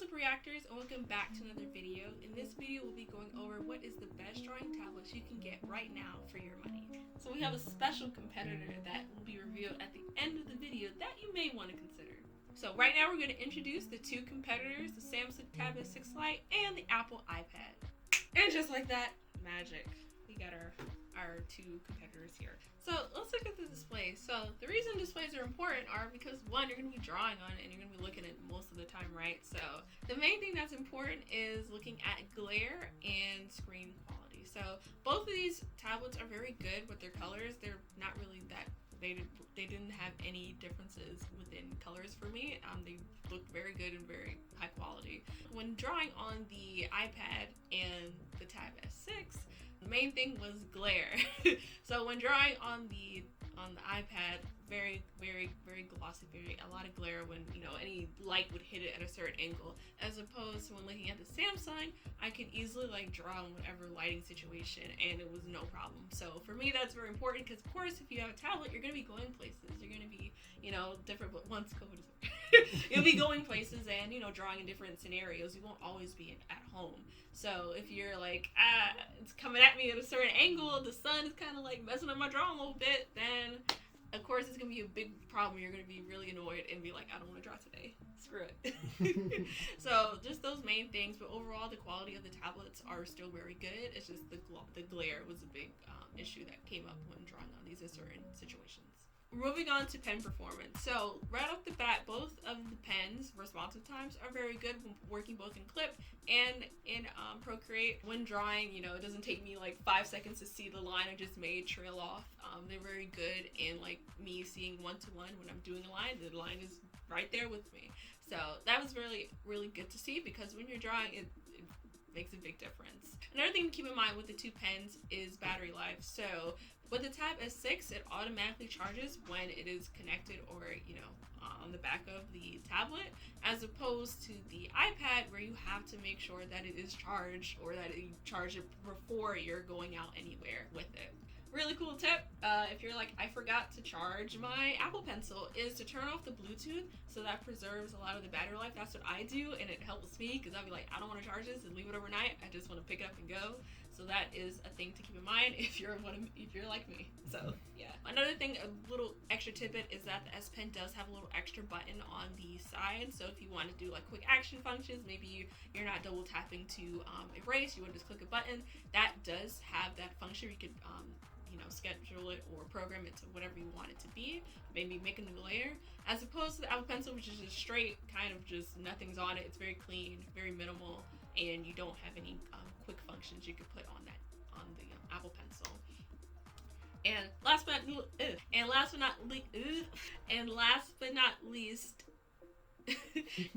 What's up, reactors, and welcome back to another video. In this video, we'll be going over what is the best drawing tablets you can get right now for your money. So we have a special competitor that will be revealed at the end of the video that you may want to consider. So right now we're going to introduce the two competitors, the Samsung Tab S6 Lite and the Apple iPad. And just like that, magic. We got our two competitors here. So let's look at the display. So the reason displays are important are because, one, you're going to be drawing on it and you're going to be looking at it most of the time, right? So the main thing that's important is looking at glare and screen quality. So both of these tablets are very good with their colors. They're not really that, they didn't have any differences within colors for me. They looked very good and very high quality. When drawing on the iPad and the Tab S6, the main thing was glare. So when drawing on the iPad, very glossy, a lot of glare when, you know, any light would hit it at a certain angle. As opposed to when looking at the Samsung, I could easily like draw in whatever lighting situation and it was no problem. So for me, that's very important because, of course, if you have a tablet, you're going to be going places. You're going to be, you know, different, but once COVID is you'll be going places and, you know, drawing in different scenarios. You won't always be at home. So if you're like, it's coming at me at a certain angle, the sun is kind of like messing up my drawing a little bit, then of course it's going to be a big problem. You're going to be really annoyed and be like, I don't want to draw today. Screw it. So just those main things, but overall the quality of the tablets are still very good. It's just the glare was a big issue that came up when drawing on these in certain situations. Moving on to pen performance. So right off the bat, both of the pens responsive times are very good when working both in Clip and in Procreate. When drawing, you know, it doesn't take me like 5 seconds to see the line I just made trail off. They're very good in like me seeing one-to-one when I'm doing a line. The line is right there with me. So that was really good to see because when you're drawing, it makes a big difference. Another thing to keep in mind with the two pens is battery life. So with the Tab S6, it automatically charges when it is connected or, you know, on the back of the tablet, as opposed to the iPad where you have to make sure that it is charged or that you charge it before you're going out anywhere with it. Really cool tip, if you're like, I forgot to charge my Apple Pencil, is to turn off the Bluetooth so that preserves a lot of the battery life. That's what I do, and it helps me because I'll be like, I don't want to charge this and leave it overnight. I just want to pick it up and go. So that is a thing to keep in mind if you're like me. So yeah. Another thing, a little extra tidbit, is that the S Pen does have a little extra button on the side. So if you want to do like quick action functions, maybe you're not double tapping to erase, you want to just click a button. That does have that function. You could you know, schedule it or program it to whatever you want it to be. Maybe make a new layer, as opposed to the Apple Pencil, which is just straight, kind of just nothing's on it. It's very clean, very minimal, and you don't have any quick functions you could put on the Apple Pencil. And last but not least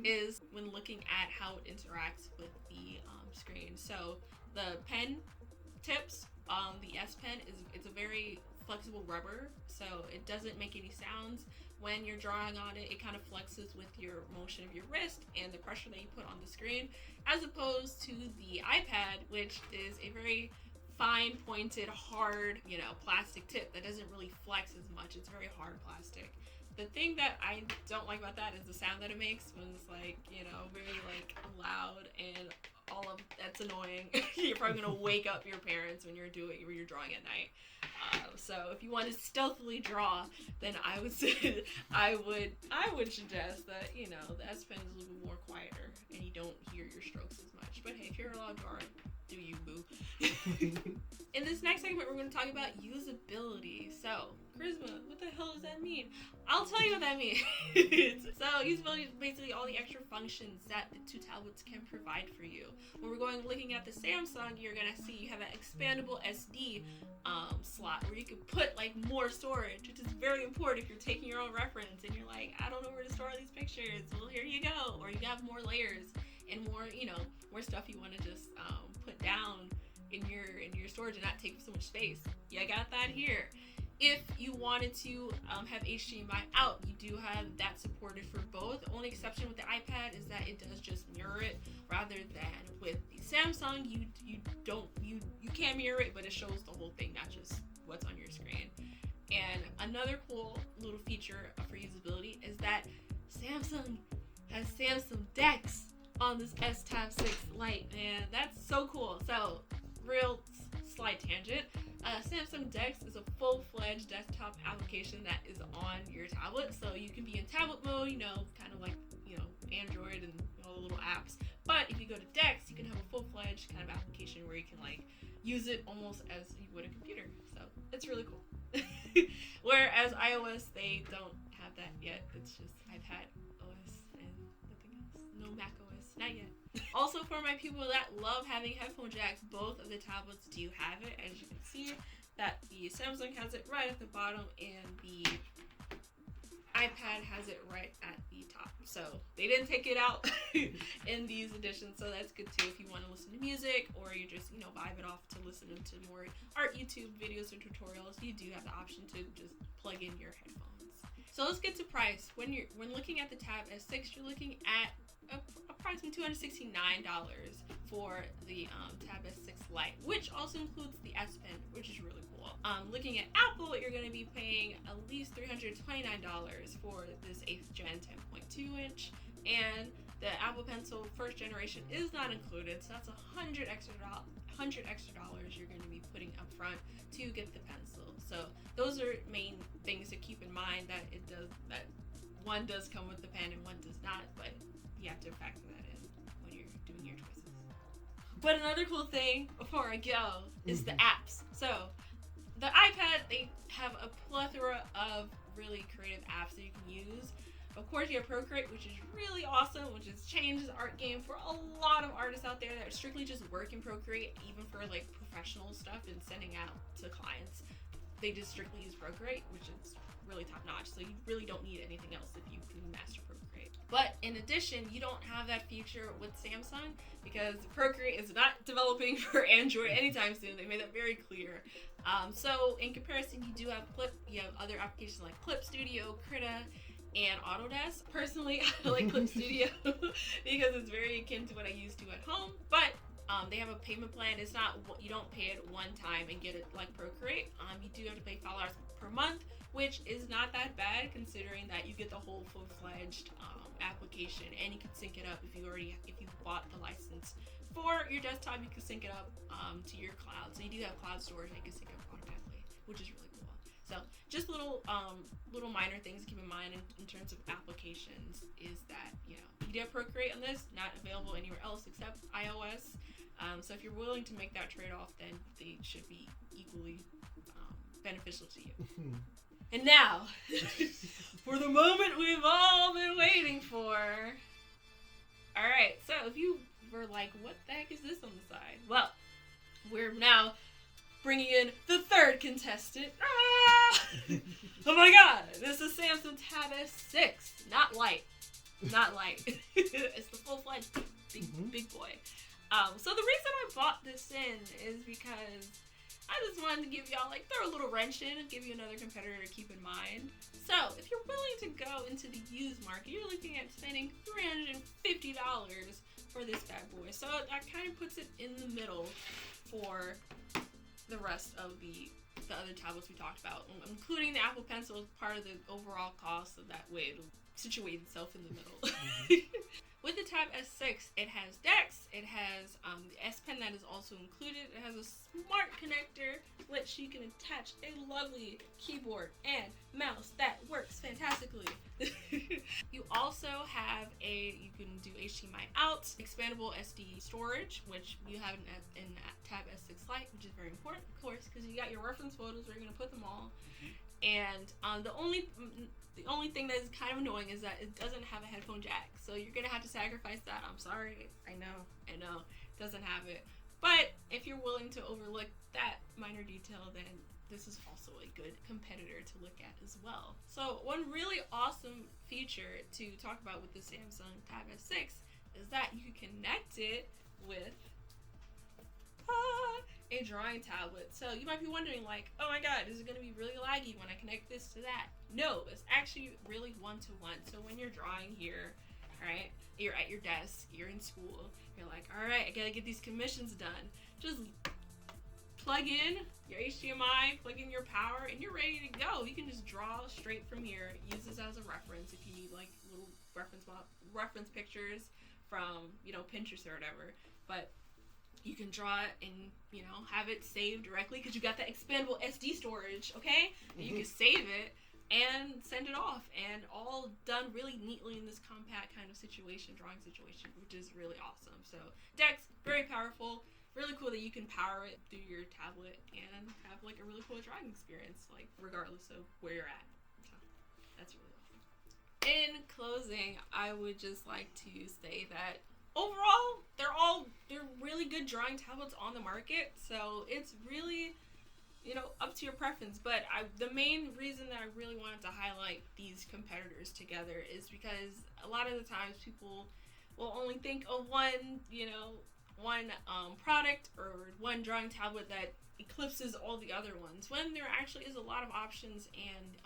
is when looking at how it interacts with the screen. So the pen tips on the S Pen it's a very flexible rubber, so it doesn't make any sounds when you're drawing on it. It kind of flexes with your motion of your wrist and the pressure that you put on the screen, as opposed to the iPad, which is a very fine pointed, hard, you know, plastic tip that doesn't really flex as much. It's very hard plastic. The thing that I don't like about that is the sound that it makes when it's like, you know, very like loud, and all of that's annoying. You're probably gonna wake up your parents when you're drawing at night. So if you want to stealthily draw, then I would say I would suggest that, you know, the S Pen is a little bit more quieter and you don't hear your strokes as much. But hey, if you're a loud drawer, do you, boo? In this next segment, we're going to talk about usability. So, Charisma, what the hell does that mean? I'll tell you what that means. So, usability is basically all the extra functions that the two tablets can provide for you. When we're looking at the Samsung, you're going to see you have an expandable SD slot where you can put like more storage, which is very important if you're taking your own reference and you're like, I don't know where to store these pictures. Well, here you go. Or you have more layers and more, you know, more stuff you want to just put down in your storage and not take so much space. Yeah, I got that here. If you wanted to have HDMI out, you do have that supported for both. The only exception with the iPad is that it does just mirror it, rather than with the Samsung, you can mirror it, but it shows the whole thing, not just what's on your screen. And another cool little feature for usability is that Samsung has Samsung Dex on this S-Tab 6 Lite, man. That's so cool. So, real slight tangent. Samsung Dex is a full-fledged desktop application that is on your tablet. So you can be in tablet mode, kind of like, Android and all the little apps. But if you go to Dex, you can have a full-fledged kind of application where you can like use it almost as you would a computer. So it's really cool. Whereas iOS, they don't have that yet. It's just iPad OS and nothing else. No Mac OS, not yet. Also, for my people that love having headphone jacks, both of the tablets do have it. As you can see, that the Samsung has it right at the bottom and the iPad has it right at the top. So they didn't take it out in these editions, so that's good too if you want to listen to music or you just vibe it off to listen to more art YouTube videos or tutorials. You do have the option to just plug in your headphones. So let's get to price. When looking at the Tab S6, you're looking at approximately $269 for the Tab S6 Lite, which also includes the S Pen, which is really cool. Looking at Apple, you're going to be paying at least $329 for this 8th Gen 10.2 inch, and the Apple Pencil first generation is not included, so that's $100 extra you're going to be putting up front to get the pencil. So those are main things to keep in mind, that one does come with the pen and one does not, but you have to factor that in when you're doing your choices. But another cool thing before I go is the apps. So the iPad, they have a plethora of really creative apps that you can use. Of course, you have Procreate, which is really awesome, which has changed the art game for a lot of artists out there that strictly just work in Procreate, even for like professional stuff and sending out to clients. They just strictly use Procreate, which is really top notch. So you really don't need anything else if you can master Procreate. But in addition, you don't have that feature with Samsung because Procreate is not developing for Android anytime soon. They made that very clear. So in comparison, you do have you have other applications like Clip Studio, Krita, and Autodesk. Personally, I like Clip Studio because it's very akin to what I used to at home. But they have a payment plan. It's not, you don't pay it one time and get it like Procreate. You do have to pay $5 per month, which is not that bad considering that you get the whole full-fledged application, and you can sync it up if you bought the license for your desktop. You can sync it up to your cloud. So you do have cloud storage that you can sync up automatically, which is really cool. So just little minor things to keep in mind in terms of applications is that you do have Procreate on this, not available anywhere else except iOS. So if you're willing to make that trade-off, then they should be equally beneficial to you. And now, for the moment we've all been waiting for. Alright, so if you were like, what the heck is this on the side? Well, we're now bringing in the third contestant. Ah! Oh my god, this is Samsung Tab S6, not Lite. Not Lite. It's the full-fledged big boy. So the reason I bought this in is because I just wanted to give y'all, throw a little wrench in and give you another competitor to keep in mind. So, if you're willing to go into the used market, you're looking at spending $350 for this bad boy. So, that kind of puts it in the middle for the rest of the other tablets we talked about, including the Apple Pencil as part of the overall cost, so that way it'll situate itself in the middle. With the Tab S6, it has Dex, it has the S Pen that is also included, it has a smart connector which you can attach a lovely keyboard and mouse that works fantastically. You also have you can do HDMI out, expandable SD storage, which you have in Tab S6 Lite, which is very important, of course, because you got your reference photos where you're going to put them all. And the only thing that is kind of annoying is that it doesn't have a headphone jack, so you're gonna have to sacrifice that. I'm sorry, I know, it doesn't have it. But if you're willing to overlook that minor detail, then this is also a good competitor to look at as well. So one really awesome feature to talk about with the Samsung Tab S6 is that you can connect it with a drawing tablet. So you might be wondering, oh my god, is it going to be really laggy when I connect this to that? No, it's actually really one-to-one. So when you're drawing here, right, you're at your desk, you're in school, you're like, alright, I gotta get these commissions done. Just plug in your HDMI, plug in your power, and you're ready to go. You can just draw straight from here. Use this as a reference if you need little reference pictures from Pinterest or whatever. But you can draw it and, have it saved directly because you got that expandable SD storage, okay? And you can save it and send it off, and all done really neatly in this compact kind of drawing situation, which is really awesome. So Dex, very powerful, really cool that you can power it through your tablet and have like a really cool drawing experience, like regardless of where you're at. So that's really awesome. In closing, I would just like to say that overall, they're really good drawing tablets on the market. So it's really up to your preference, but the main reason that I really wanted to highlight these competitors together is because a lot of the times people will only think of one product or one drawing tablet that eclipses all the other ones, when there actually is a lot of options and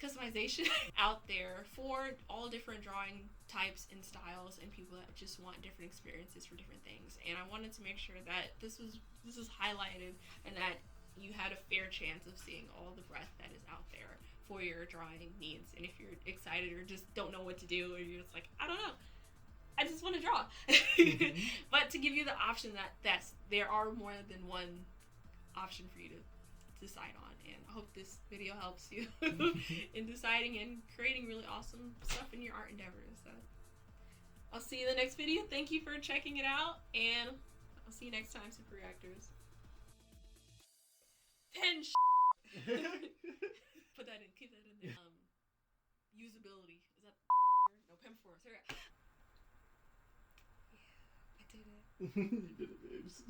customization out there for all different drawing types and styles and people that just want different experiences for different things. And I wanted to make sure that this is highlighted and that you had a fair chance of seeing all the breadth that is out there for your drawing needs. And if you're excited or just don't know what to do, or you're just like, I don't know, I just want to draw. But to give you the option that there are more than one option for you to decide on. And I hope this video helps you in deciding and creating really awesome stuff in your art endeavors. So I'll see you in the next video. Thank you for checking it out, and I'll see you next time, Super Reactors. Put that in, keep that in there. Usability. Is that no PEM for us? Yeah, I did it. You did it, babes.